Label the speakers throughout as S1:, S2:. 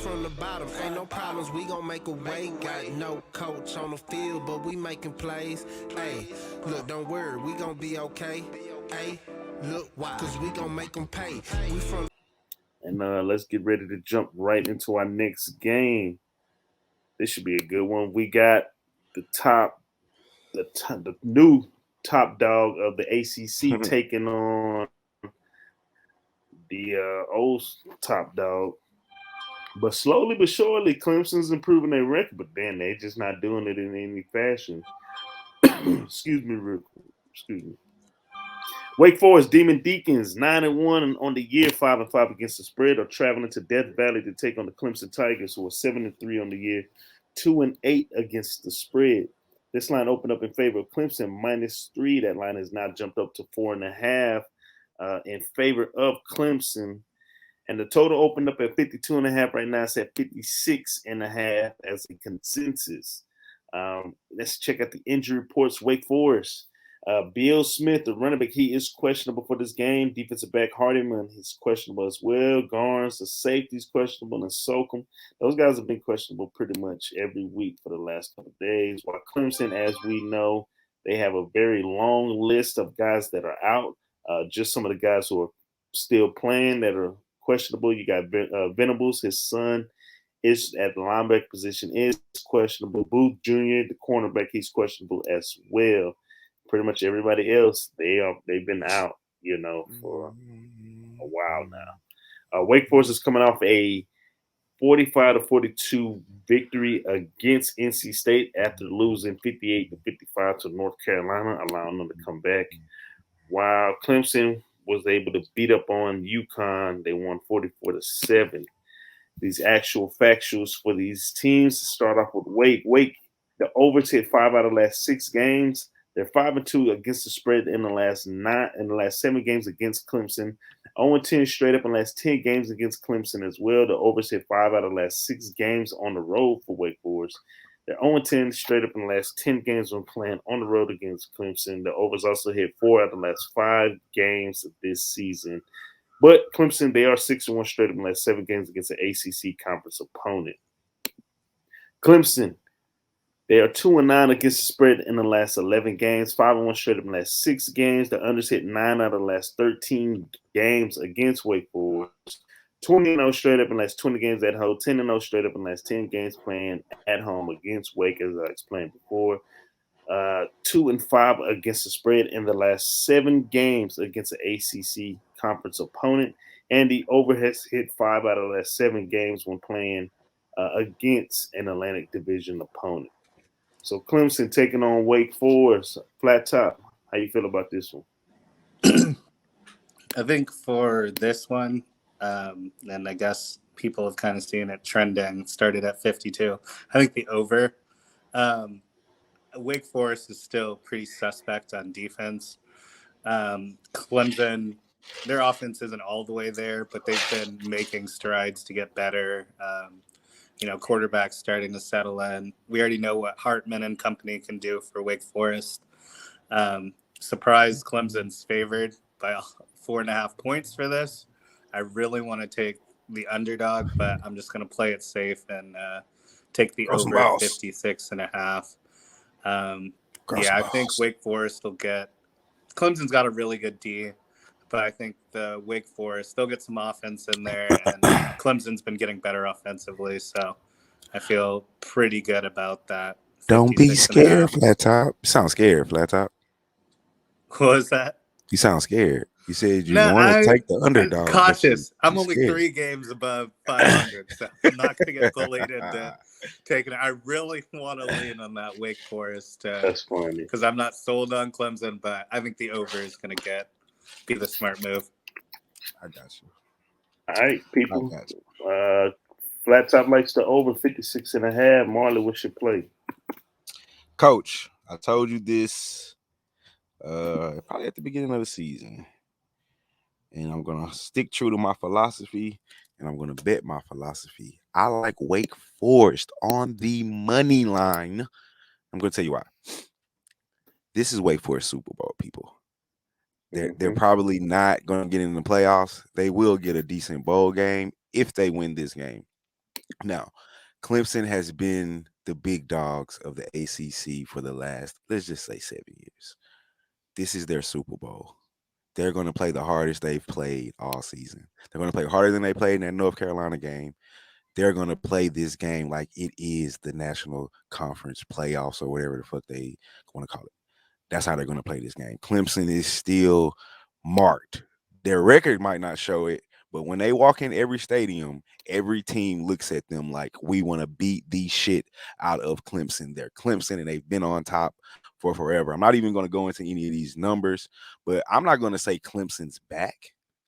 S1: from the bottom, ain't no problems, we gon' make a way. Got no coach on the field, but we making plays. Hey, look, don't worry, we gon' be okay. Hey, look, why? Cause we gon' make them pay. We from
S2: And let's get ready to jump right into our next game. This should be a good one. We got the new top dog of the ACC taking on the old top dog. But slowly but surely, Clemson's improving their record, but then they just not doing it in any fashion. Excuse me, excuse me. Wake Forest Demon Deacons 9-1 on the year, 5-5 against the spread, are traveling to Death Valley to take on the Clemson Tigers, who are 7-3 on the year, 2-8 against the spread. This line opened up in favor of Clemson -3. That line has now jumped up to 4.5 in favor of Clemson. And the total opened up at 52.5. Right now it's at 56.5 as a consensus. Let's check out the injury reports. Wake Forest. Bill Smith, the running back, he is questionable for this game. Defensive back Hardiman, he's questionable as well. Garnes, the safety, is questionable, and Sokum. Those guys have been questionable pretty much every week for the last couple of days. While Clemson, as we know, they have a very long list of guys that are out. Just some of the guys who are still playing that are questionable. You got Venables, his son is at the linebacker position, is questionable. Booth Jr., the cornerback, he's questionable as well. Pretty much everybody else, they've been out, for a while now. Wake Forest is coming off a 45-42 victory against NC State after losing 58-55 to North Carolina, allowing them to come back. While Clemson was able to beat up on UConn, they won 44-7. These actual factuals for these teams to start off with Wake. Wake, the overs hit 5 out of the last 6 games. They're 5-2 against the spread in the last 7 games against Clemson. 0-10 straight up in the last 10 games against Clemson as well. The overs hit 5 out of the last 6 games on the road for Wake Forest. They're 0-10 straight up in the last 10 games when playing on the road against Clemson. The overs also hit 4 out of the last 5 games of this season. But Clemson, they are 6-1 straight up in the last 7 games against an ACC conference opponent. Clemson, they are 2-9 against the spread in the last 11 games, 5-1 straight up in the last 6 games. The unders hit 9 out of the last 13 games against Wake Forest. 20-0 straight up in the last 20 games at home, 10-0 straight up in the last 10 games playing at home against Wake, as I explained before. 2-5 against the spread in the last 7 games against an ACC conference opponent. And the over has hit 5 out of the last 7 games when playing against an Atlantic Division opponent. So Clemson taking on Wake Forest, flat top. How you feel about this one?
S3: I think for this one, and I guess people have kind of seen it trending, started at 52. I think the over. Wake Forest is still pretty suspect on defense. Clemson, their offense isn't all the way there, but they've been making strides to get better. Quarterbacks starting to settle in. We already know what Hartman and company can do for Wake Forest. Surprise, Clemson's favored by 4.5 points for this. I really want to take the underdog, but I'm just going to play it safe and take the over at 56.5. I think Wake Forest will get – Clemson's got a really good D, but I think the Wake Forest, they'll get some offense in there, and Clemson's been getting better offensively, so I feel pretty good about that.
S4: Don't be scared, Flat Top. You sound scared, Flat Top.
S3: What was that?
S4: You sound scared. You said you want to take the underdog.
S3: I'm cautious. I'm only scared. 3 games above 500, so I'm not going to get bullied into taking it. I really want to lean on that Wake Forest.
S2: That's funny.
S3: Because I'm not sold on Clemson, but I think the over is going to be the smart move.
S4: I got you.
S2: All right, people. Flat Top likes the over 56.5. Marley, what's your play?
S4: Coach, I told you this probably at the beginning of the season. And I'm going to stick true to my philosophy, and I'm going to bet my philosophy. I like Wake Forest on the money line. I'm going to tell you why. This is Wake Forest Super Bowl, people. They're probably not going to get in the playoffs. They will get a decent bowl game if they win this game. Now, Clemson has been the big dogs of the ACC for the last, let's just say, 7 years. This is their Super Bowl. They're going to play the hardest they've played all season. They're going to play harder than they played in that North Carolina game. They're going to play this game like it is the National Conference playoffs or whatever the fuck they want to call it. That's how they're going to play this game. Clemson is still marked. Their record might not show it, but when they walk in every stadium, every team looks at them like we want to beat the shit out of Clemson. They're Clemson and they've been on top for forever. I'm not even going to go into any of these numbers, but I'm not going to say Clemson's back.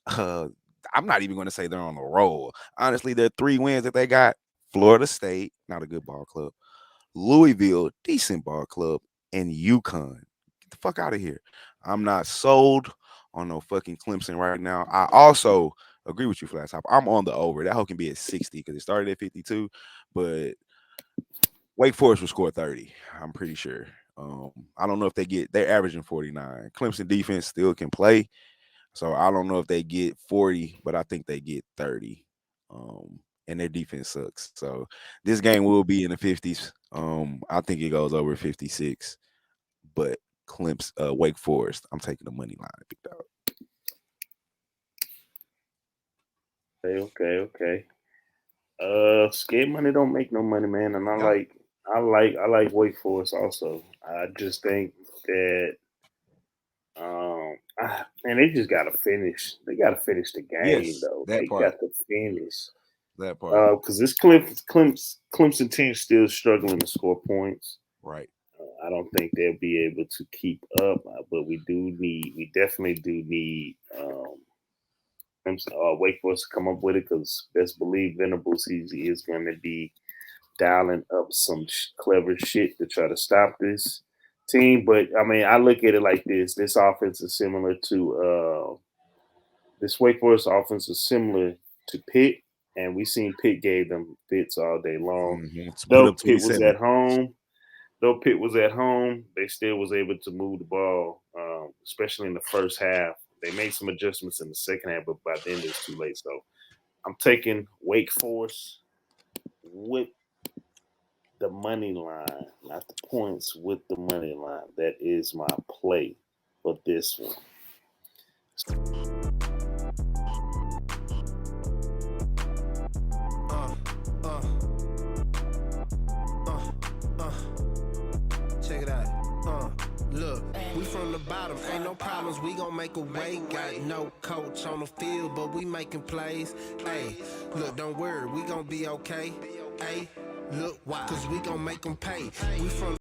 S4: I'm not even going to say they're on the roll. Honestly, their 3 wins that they got: Florida State, not a good ball club; Louisville, decent ball club; and UConn. Get the fuck out of here. I'm not sold on no fucking Clemson right now. I also agree with you, Flat Top. I'm on the over. That hoe can be at 60 because it started at 52, but Wake Forest will score 30. I'm pretty sure. I don't know if they're averaging 49. Clemson defense still can play. So I don't know if they get 40, but I think they get 30. And their defense sucks. So this game will be in the 50s. I think it goes over 56. But Wake Forest, I'm taking the money line, big dog.
S2: Okay. Scared money don't make no money, man. And I like Wake Forest also. I just think that man, they just gotta finish. They gotta finish the game though. They got to finish.
S4: That part.
S2: Because this Clemson team still struggling to score points.
S4: Right.
S2: I don't think they'll be able to keep up, but we definitely do need Wake Forest to come up with it, because best believe Venables is going to be dialing up some clever shit to try to stop this team. But I mean, I look at it like this: this offense is similar to this Wake Forest offense is similar to Pitt, and we seen Pitt gave them fits all day long.
S4: Mm-hmm.
S2: Though Pitt was at home, they still was able to move the ball, especially in the first half. They made some adjustments in the second half, but by then it's too late. So I'm taking Wake Forest with the money line, not the points, with the money line. That is my play for this one.
S1: Check it out. Look, we from the bottom, ain't no problems, we gon' make a way. Got no coach on the field, but we making plays. Hey, look, don't worry, we gon' be okay. Hey, look, why? Cause we gon' make them pay. We from